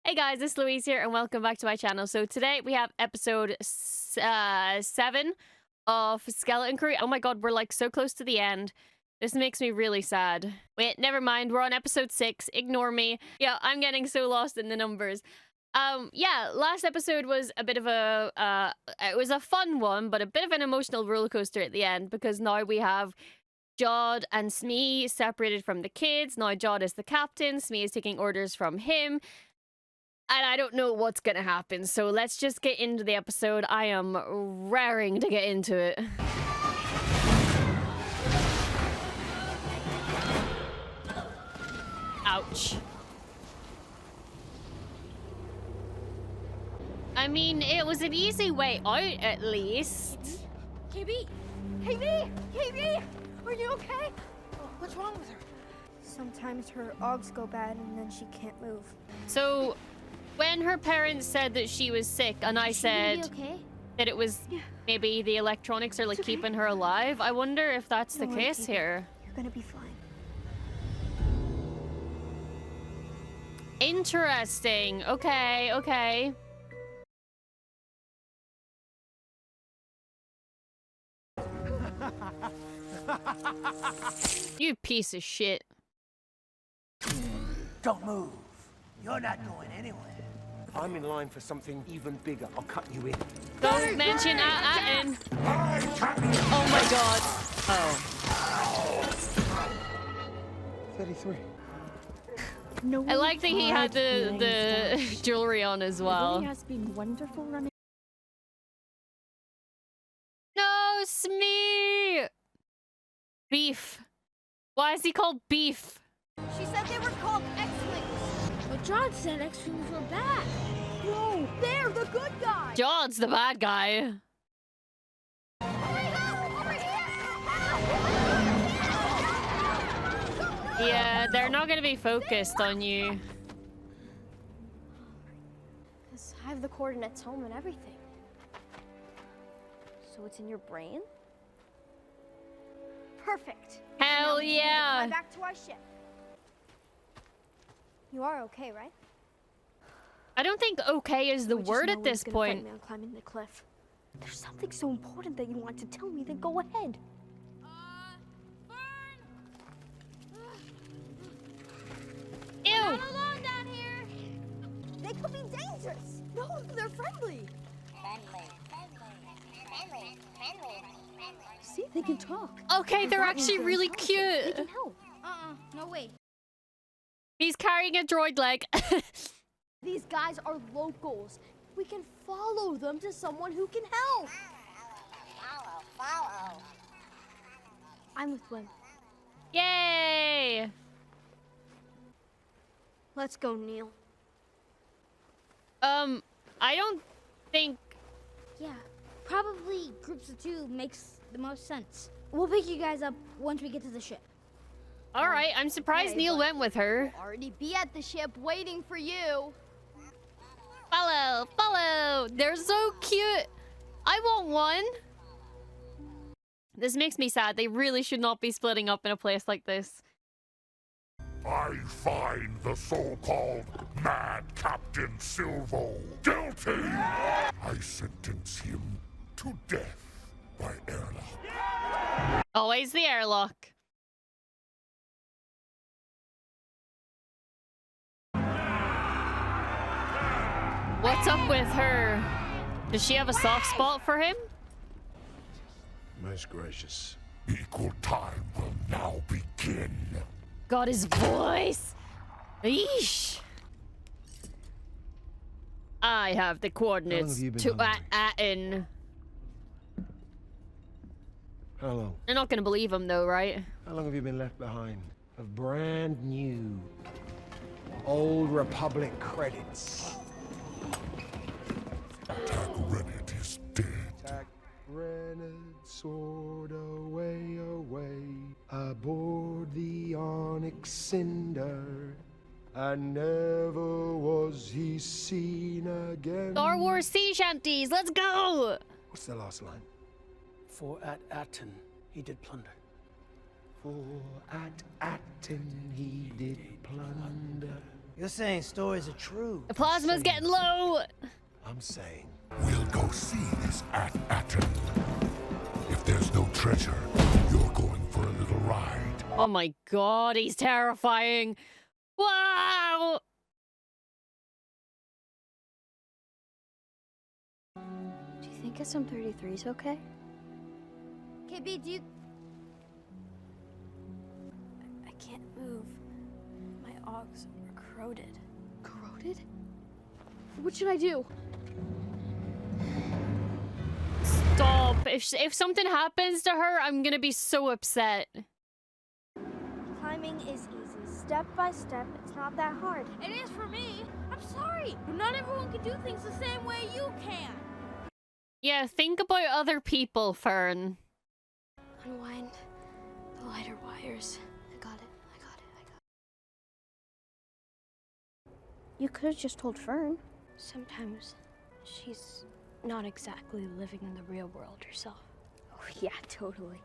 Hey guys, it's Louise here and welcome back to my channel. So today we have episode 7 of Skeleton Crew. Oh my god, we're like so close to the end. This makes me really sad. Wait, never mind. We're on episode 6. Ignore me. Yeah, I'm getting so lost in the numbers. Yeah, last episode was a bit of a it was a fun one, but a bit of an emotional roller coaster at the end because now we have Jod and Smee separated from the kids. Now Jod is the captain. Smee is taking orders from him. And I don't know what's gonna happen, so let's just get into the episode. I am raring to get into it. Ouch. I mean, it was an easy way out, at least. KB! KB! KB! Are you okay? What's wrong with her? Sometimes her augs go bad and then she can't move. So, when her parents said that she was sick, and I said that it was maybe the electronics are like keeping her alive, I wonder if that's the case here. You're gonna be fine. Interesting. Okay, okay. You piece of shit. Don't move. You're not going anywhere. I'm in line for something even bigger. I'll cut you in. Don't mention Atten. Oh my god. Oh. 33. No, I like that he had the jewelry on as well. It has been wonderful running. No, Smee! Beef. Why is he called Beef? She said they were called X-Wings. But John said X-Wings were bad. No, they're the good guys. Jod's the bad guy. Yeah, they're not gonna be focused on you. I have the coordinates home and everything. So it's in your brain? Perfect. Hell Fly yeah! back to our ship. You are okay, right? I don't think okay is the I just word know at when this he's gonna fight point. me on climbing the cliff. If there's something so important that you want to tell me, then go ahead. Ew! Not alone down here. They could be dangerous. No, they're friendly. See, they can talk. Okay, they're That means actually they're really intelligent. They cute. can help. No way. He's carrying a droid leg. These guys are locals. We can follow them to someone who can help. Follow. I'm with Wim. Yay! Let's go, Neil. I don't think... Yeah, probably groups of 2 makes the most sense. We'll pick you guys up once we get to the ship. Alright, I'm surprised Okay, Neil but- went with her. Already be at the ship waiting for you. Follow, follow! They're so cute! I want one! This makes me sad. They really should not be splitting up in a place like this. I find the so-called Mad Captain Silvo guilty. I sentence him to death by airlock. Always the airlock. What's up with her? Does she have a soft spot for him? Most gracious. Equal time will now begin. God, his voice! Eesh! I have the coordinates you been to hungry? Atten. How long? They're not gonna believe him though, right? How long have you been left behind? Of brand new Old Republic credits. Tack Rennet is dead. Tack Rennet soared away, away, aboard the Onyx Cinder. And never was he seen again. Star Wars sea shanties, let's go! What's the last line? For at Atten he did plunder. For at Atten he did plunder. You're saying stories are true. The plasma's getting low. I'm saying We'll go see this at Atten. If there's no treasure, you're going for a little ride. Oh my god, he's terrifying. Wow. Do you think SM-33 is okay? KB, do you... I can't move. My ogs are corroded. Corroded? What should I do? Stop. If something happens to her, I'm gonna be so upset. Climbing is easy, step by step. It's not that hard. It is for me. I'm sorry, but not everyone can do things the same way you can. Yeah, think about other people, Fern. Unwind the lighter wires. I got it. You could have just told Fern. Sometimes she's not exactly living in the real world herself. Oh, yeah, totally.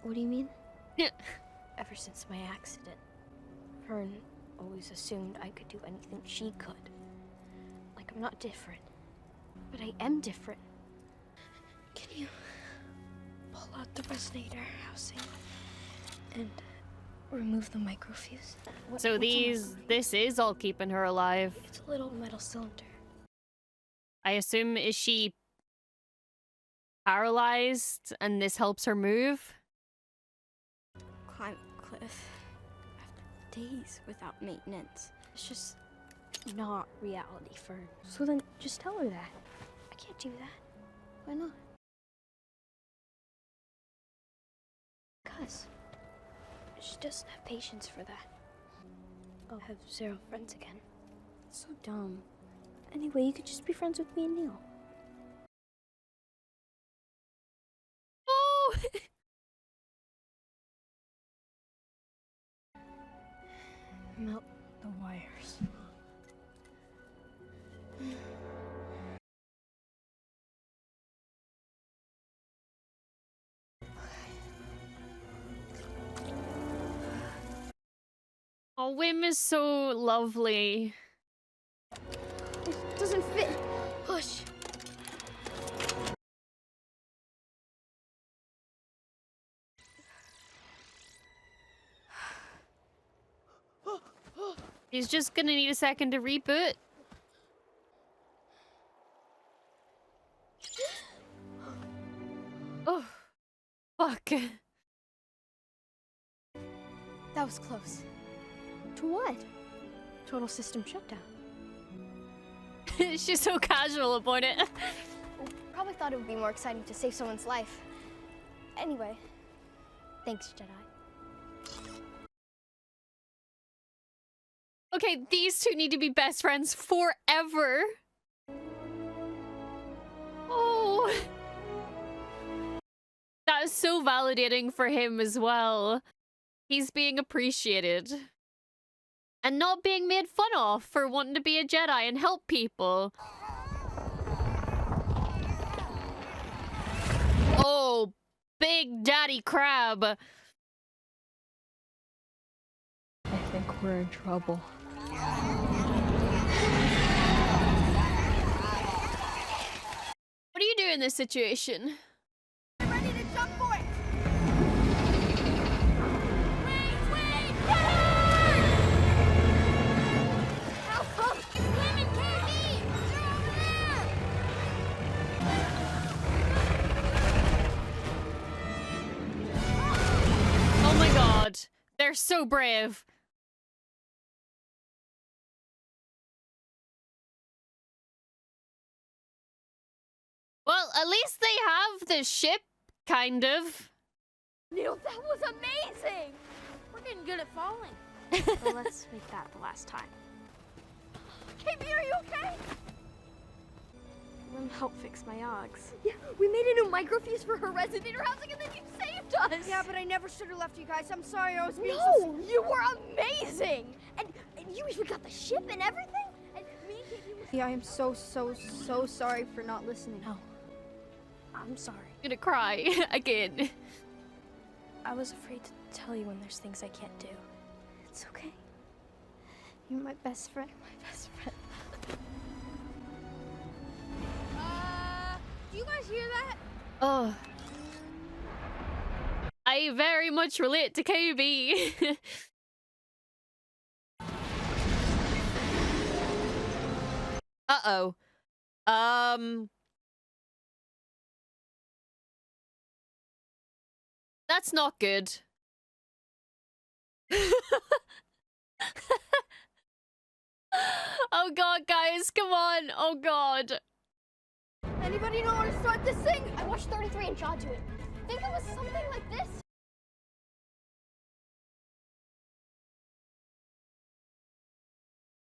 What do you mean? Yeah. Ever since my accident, Fern always assumed I could do anything she could. Like I'm not different. But I am different. Can you pull out the resonator housing and remove the microfuse? So what's on this is all keeping her alive. It's a little metal cylinder. I assume, is she paralyzed and this helps her move? Climb a cliff after days without maintenance. It's just not reality, Fern. So then just tell her that. I can't do that. Why not? Because she doesn't have patience for that. I'll have zero friends again. It's so dumb. Anyway, you could just be friends with me and Neil. Oh! Melt the wires. Oh, Wim is so lovely. It doesn't fit. Push. He's just gonna need a second to reboot. Oh, fuck. That was close. To what? Total system shutdown. She's so casual about it. Probably thought it would be more exciting to save someone's life. Anyway, thanks, Jedi. Okay, these two need to be best friends forever. Oh. That is so validating for him as well. He's being appreciated. And not being made fun of for wanting to be a Jedi and help people. Oh, Big Daddy Crab. I think we're in trouble. What do you do in this situation? I'm ready to jump for it. Wait! How come? It's Wim and KB! They're over there! Oh my god. They're so brave. Well, at least they have the ship, kind of. Neil, that was amazing! We're getting good at falling. Well, let's make that the last time. KB, are you okay? Wim helped fix my Ogs. Yeah, we made a new microfuse for her resonator housing and then you saved us! Yeah, but I never should have left you guys. I'm sorry I was being No! You were amazing! And you even got the ship and everything? And me and KB were... Yeah, I am so sorry for not listening. No. I'm sorry. I'm gonna cry again. I was afraid to tell you when there's things I can't do. It's okay. You're my best friend. My best friend. Do you guys hear that? Oh. I very much relate to KB. Uh-oh. That's not good. Oh god, guys, come on. Oh god. Anybody know how to start this thing? I watched 33 and John do it. Think it was something like this?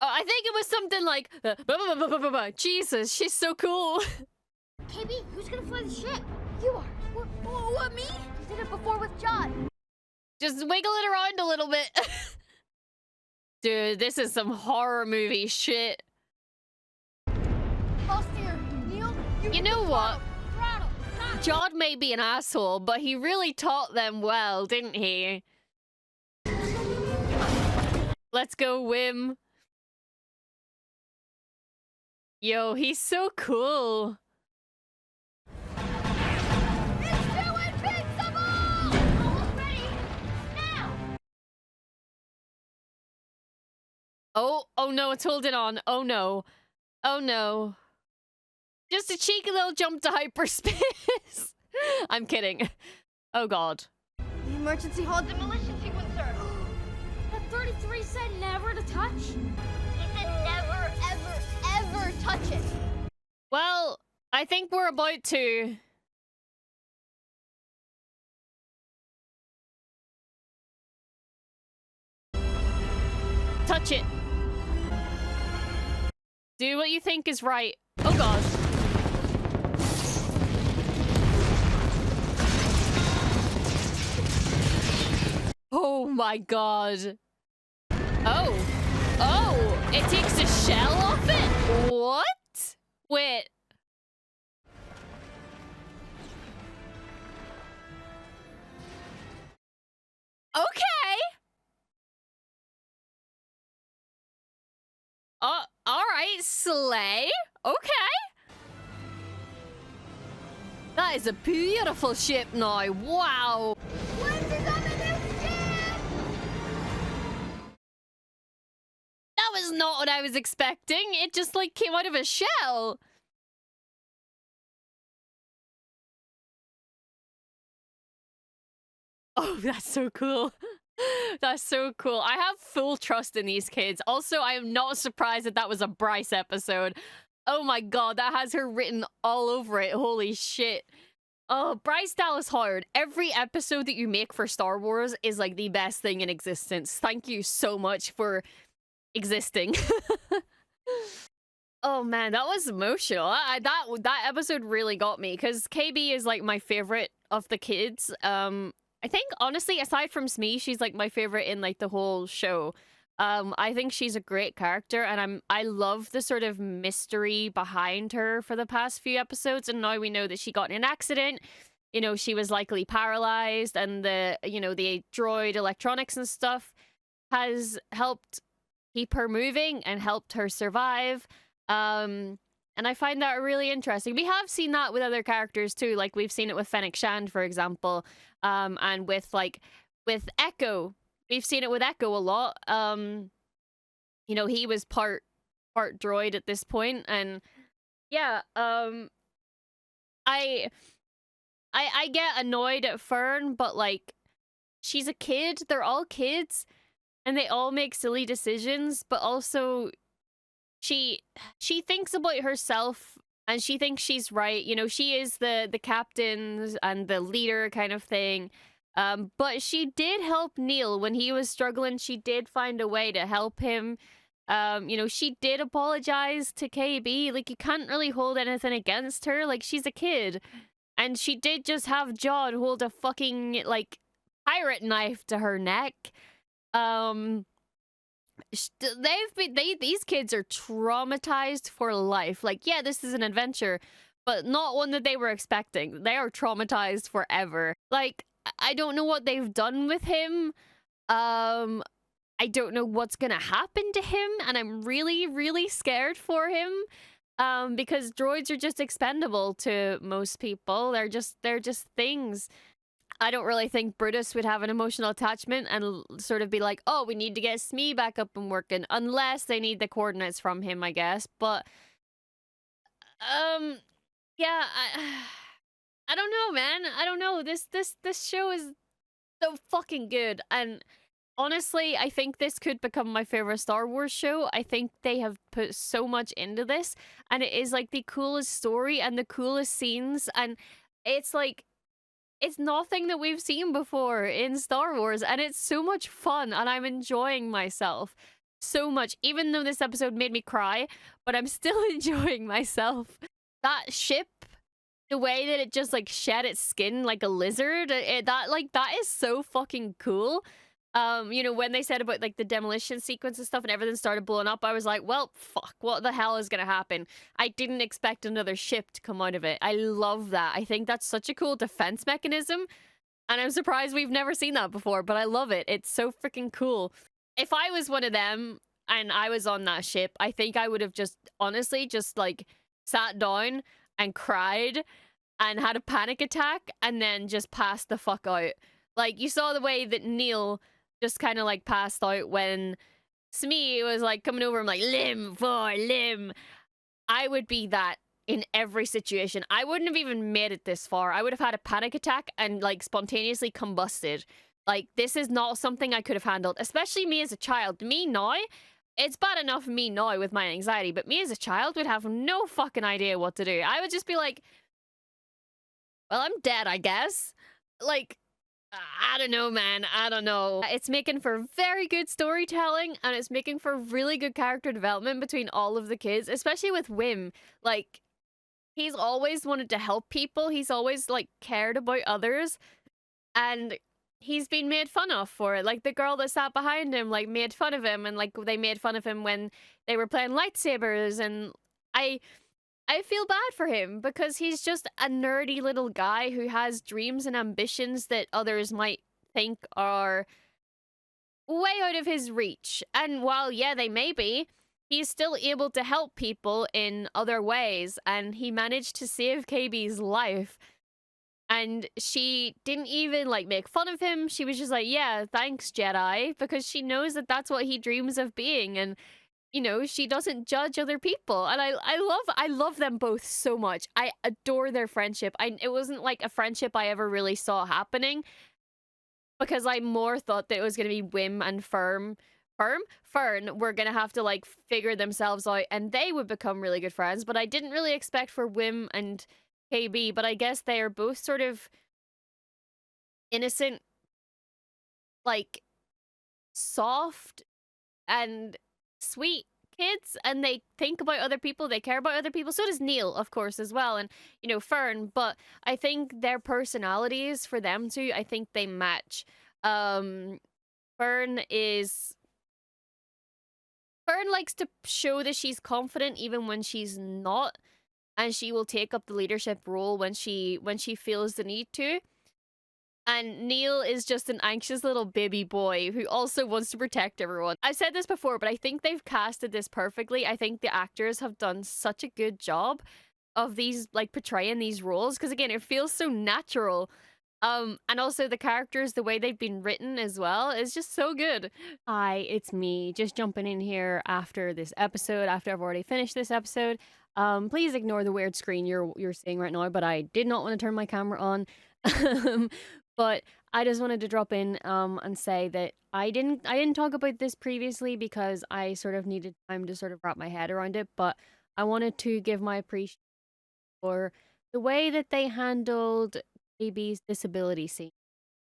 I think it was something like Jesus, she's so cool. KB, who's gonna fly the ship? You are. What, me? You did it before with John. Just wiggle it around a little bit. Dude, this is some horror movie shit. I'll steer. Neil, You know what? Throttle. John may be an asshole, but he really taught them well, didn't he? Let's go, Wim. Yo, he's so cool. It's too invincible! Almost ready. Now! Oh no, it's holding on. Oh no. Oh no. Just a cheeky little jump to hyperspace. I'm kidding. Oh god. The emergency hull demolition sequencer. The 33 said never to touch. He said never, ever, ever touch it. Well, I think we're about to. Touch it. Do what you think is right. Oh god. Oh my god. Oh. Oh, it takes the shell off it? What? Wait. Okay. All right, slay. Okay. That is a beautiful ship now. Wow. When's it on the new ship? That was not what I was expecting. It just like came out of a shell. Oh, that's so cool. That's so cool. I have full trust in these kids. Also, I am not surprised that that was a Bryce episode. Oh my god, that has her written all over it. Holy shit. Oh, Bryce Dallas Howard. Every episode that you make for Star Wars is like the best thing in existence. Thank you so much for existing. Oh man, that was emotional. That episode really got me because KB is like my favorite of the kids. I think honestly, aside from Smee, she's like my favorite in like the whole show. I think she's a great character, and I love the sort of mystery behind her for the past few episodes. And now we know that she got in an accident. You know, she was likely paralyzed, and the droid electronics and stuff has helped keep her moving and helped her survive. And I find that really interesting. We have seen that with other characters too. Like we've seen it with Fennec Shand, for example. And with Echo. We've seen it with Echo a lot. You know, he was part droid at this point, and yeah, I get annoyed at Fern, but like she's a kid. They're all kids, and they all make silly decisions, but also she thinks about herself and she thinks she's right. You know, she is the captain and the leader kind of thing. But she did help Neil when he was struggling. She did find a way to help him. You know, she did apologize to KB. Like, you can't really hold anything against her. Like, she's a kid. And she did just have John hold a fucking, like, pirate knife to her neck. These kids are traumatized for life. Like, yeah, this is an adventure, but not one that they were expecting. They are traumatized forever. Like, I don't know what they've done with him. I don't know what's gonna happen to him, and I'm really, really scared for him. Because droids are just expendable to most people. They're just things. I don't really think Brutus would have an emotional attachment and sort of be like, oh, we need to get Smee back up and working, unless they need the coordinates from him, I guess. But, yeah, I don't know, man. I don't know. This show is so fucking good. And honestly, I think this could become my favorite Star Wars show. I think they have put so much into this, and it is like the coolest story and the coolest scenes, and it's like, it's nothing that we've seen before in Star Wars, and it's so much fun, and I'm enjoying myself so much, even though this episode made me cry, but I'm still enjoying myself. That ship, the way that it just like shed its skin like a lizard, that is so fucking cool. You know, when they said about like the demolition sequence and stuff and everything started blowing up, I was like, well, fuck, what the hell is gonna happen? I didn't expect another ship to come out of it. I love that. I think that's such a cool defense mechanism, and I'm surprised we've never seen that before, but I love it. It's so freaking cool. If I was one of them and I was on that ship, I think I would have just, honestly, just like sat down and cried and had a panic attack and then just passed the fuck out. Like, you saw the way that Neil just kind of like passed out when Smee was like coming over and like, limb for limb. I would be that in every situation. I wouldn't have even made it this far. I would have had a panic attack and like spontaneously combusted. Like, this is not something I could have handled, especially me as a child. Me now, it's bad enough me now with my anxiety, but me as a child would have no fucking idea what to do. I would just be like, well, I'm dead, I guess. Like, I don't know, man. I don't know. It's making for very good storytelling, and it's making for really good character development between all of the kids, especially with Wim. Like, he's always wanted to help people. He's always, like, cared about others, and he's been made fun of for it. Like, the girl that sat behind him, like, made fun of him, and, like, they made fun of him when they were playing lightsabers, and I feel bad for him because he's just a nerdy little guy who has dreams and ambitions that others might think are way out of his reach. And while, yeah, they may be, he's still able to help people in other ways. And he managed to save KB's life. And she didn't even, like, make fun of him. She was just like, yeah, thanks, Jedi. Because she knows that that's what he dreams of being. And you know, she doesn't judge other people, and I love them both so much. I adore their friendship. It wasn't like a friendship I ever really saw happening, because I more thought that it was gonna be Wim and Fern were gonna have to like figure themselves out, and they would become really good friends. But I didn't really expect for Wim and KB. But I guess they are both sort of innocent, like soft and sweet kids, and they think about other people, they care about other people. So does Neil, of course, as well, and you know, Fern. But I think their personalities, for them two, I think they match. Fern likes to show that she's confident even when she's not, and she will take up the leadership role when she feels the need to. And Neil is just an anxious little baby boy who also wants to protect everyone. I've said this before, but I think they've casted this perfectly. I think the actors have done such a good job of these, like, portraying these roles. Because, again, it feels so natural. And also the characters, the way they've been written as well, is just so good. Hi, it's me, just jumping in here after this episode, after I've already finished this episode. Please ignore the weird screen you're seeing right now, but I did not want to turn my camera on. But I just wanted to drop in and say that I didn't talk about this previously because I sort of needed time to sort of wrap my head around it, but I wanted to give my appreciation for the way that they handled KB's disability scene.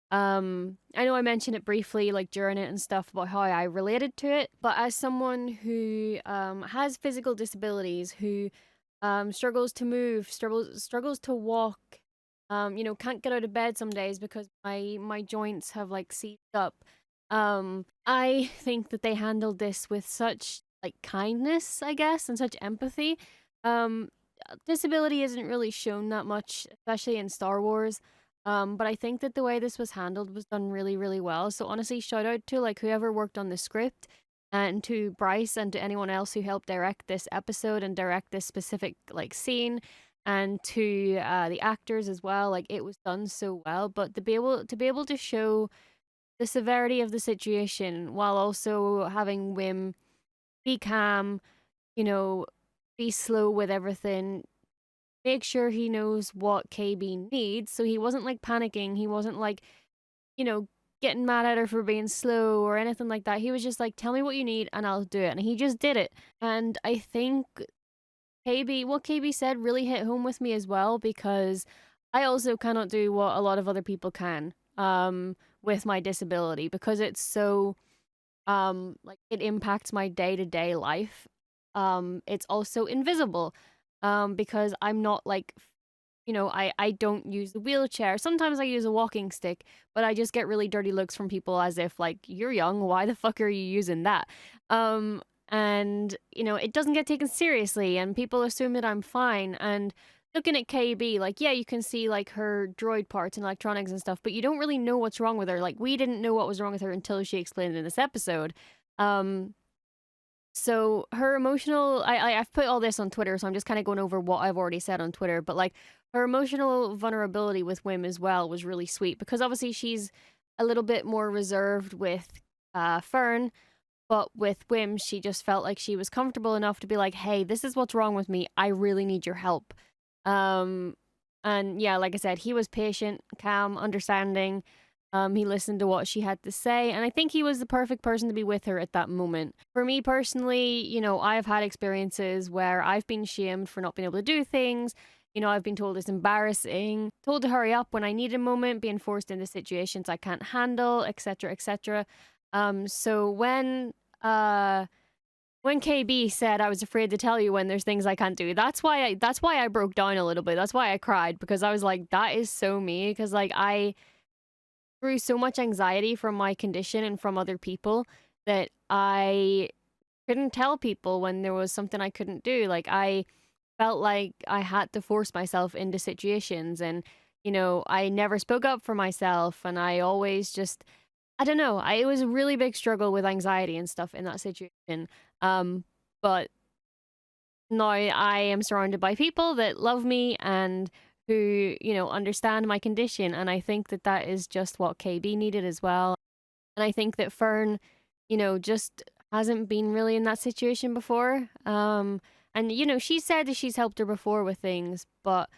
I know I mentioned it briefly, like during it and stuff, about how I related to it, but as someone who has physical disabilities, who struggles to move, struggles to walk, you know, can't get out of bed some days because my joints have like seized up. I think that they handled this with such like kindness, I guess, and such empathy. Disability isn't really shown that much, especially in Star Wars. But I think that the way this was handled was done really, really well. So honestly, shout out to like whoever worked on the script and to Bryce and to anyone else who helped direct this episode and direct this specific like scene, and to the actors as well. Like it was done so well. But to be able to show the severity of the situation while also having Wim be calm, you know, be slow with everything, make sure he knows what KB needs. So he wasn't like panicking. He wasn't like, getting mad at her for being slow or anything like that. He was just like, tell me what you need and I'll do it. And he just did it. And I think what KB said really hit home with me as well, because I also cannot do what a lot of other people can with my disability, because it's so like it impacts my day-to-day life. It's also invisible because I'm not like, I don't use a wheelchair. Sometimes I use a walking stick, but I just get really dirty looks from people as if like, you're young, why the fuck are you using that? And it doesn't get taken seriously and people assume that I'm fine. And looking at KB, like, yeah, you can see like her droid parts and electronics and stuff, but you don't really know what's wrong with her. Like, we didn't know what was wrong with her until she explained it in this episode. So her emotional, I've put all this on Twitter, so I'm just kind of going over what I've already said on Twitter, but like her emotional vulnerability with Wim as well was really sweet, because obviously she's a little bit more reserved with Fern, but with Wim, she just felt like she was comfortable enough to be like, hey, this is what's wrong with me. I really need your help. And yeah, like I said, he was patient, calm, understanding. He listened to what she had to say, and I think he was the perfect person to be with her at that moment. For me personally, I've had experiences where I've been shamed for not being able to do things. I've been told it's embarrassing, told to hurry up when I need a moment, being forced into situations I can't handle, etc., etc. So when KB said I was afraid to tell you when there's things I can't do, that's why I broke down a little bit. That's why I cried, because I was like, that is so me, because like I through so much anxiety from my condition and from other people that I couldn't tell people when there was something I couldn't do. Like, I felt like I had to force myself into situations, and I never spoke up for myself, and I always just, I don't know, it was a really big struggle with anxiety and stuff in that situation. But now I am surrounded by people that love me and who, understand my condition. And I think that that is just what KB needed as well. And I think that Fern, just hasn't been really in that situation before. And, she said that she's helped her before with things, but,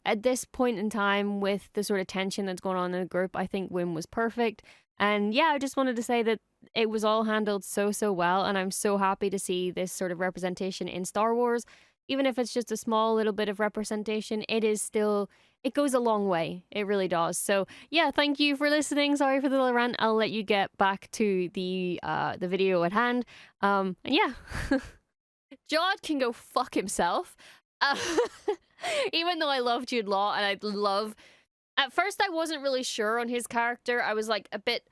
at this point in time with the sort of tension that's going on in the group, I think Wim was perfect. And yeah, I just wanted to say that it was all handled so, so well. And I'm so happy to see this sort of representation in Star Wars. Even if it's just a small little bit of representation, it goes a long way. It really does. So yeah, thank you for listening. Sorry for the little rant. I'll let you get back to the video at hand. And yeah, Jod can go fuck himself. Even though I love Jude Law and at first I wasn't really sure on his character. I was like a bit,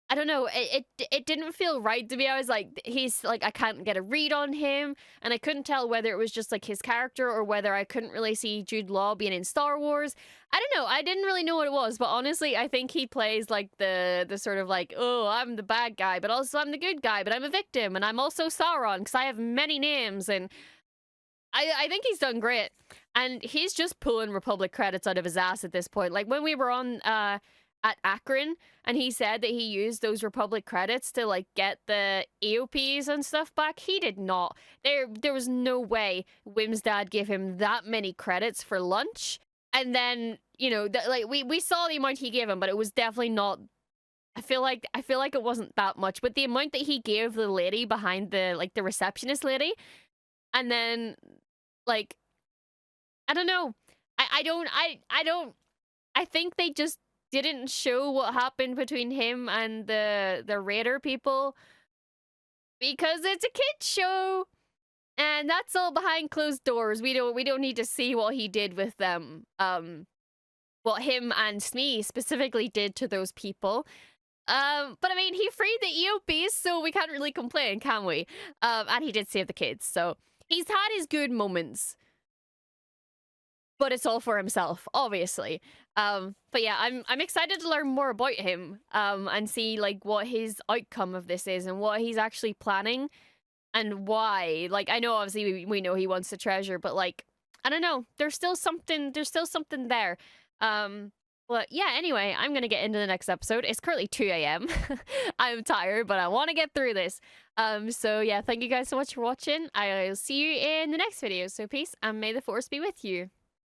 I don't know, it didn't feel right to me. I was like, he's like, I can't get a read on him, and I couldn't tell whether it was just like his character or whether I couldn't really see Jude Law being in Star Wars. I don't know, I didn't really know what it was, but honestly, I think he plays like the sort of like, oh, I'm the bad guy, but also I'm the good guy, but I'm a victim, and I'm also Sauron, because I have many names, and I think he's done great. And he's just pulling Republic credits out of his ass at this point. Like, when we were on at Akron, and he said that he used those Republic credits to like get the AOPs and stuff back, he did not. There was no way Wim's dad gave him that many credits for lunch. And then, like we saw the amount he gave him, but it was definitely not, I feel like it wasn't that much. But the amount that he gave the lady behind the receptionist lady, and then like, I don't know. I think they just didn't show what happened between him and the Raider people, because it's a kid show and that's all behind closed doors. We don't need to see what he did with them. What him and Smee specifically did to those people. But I mean, he freed the EOPs, so we can't really complain, can we? And he did save the kids, so he's had his good moments. but it's all for himself, obviously. But yeah, I'm excited to learn more about him, and see like what his outcome of this is and what he's actually planning and why. Like, I know obviously we know he wants the treasure, but like, I don't know, there's still something there. But yeah, anyway, I'm gonna get into the next episode. It's currently 2 a.m. I'm tired, but I want to get through this. So yeah, thank you guys so much for watching. I'll see you in the next video. So peace, and may the force be with you.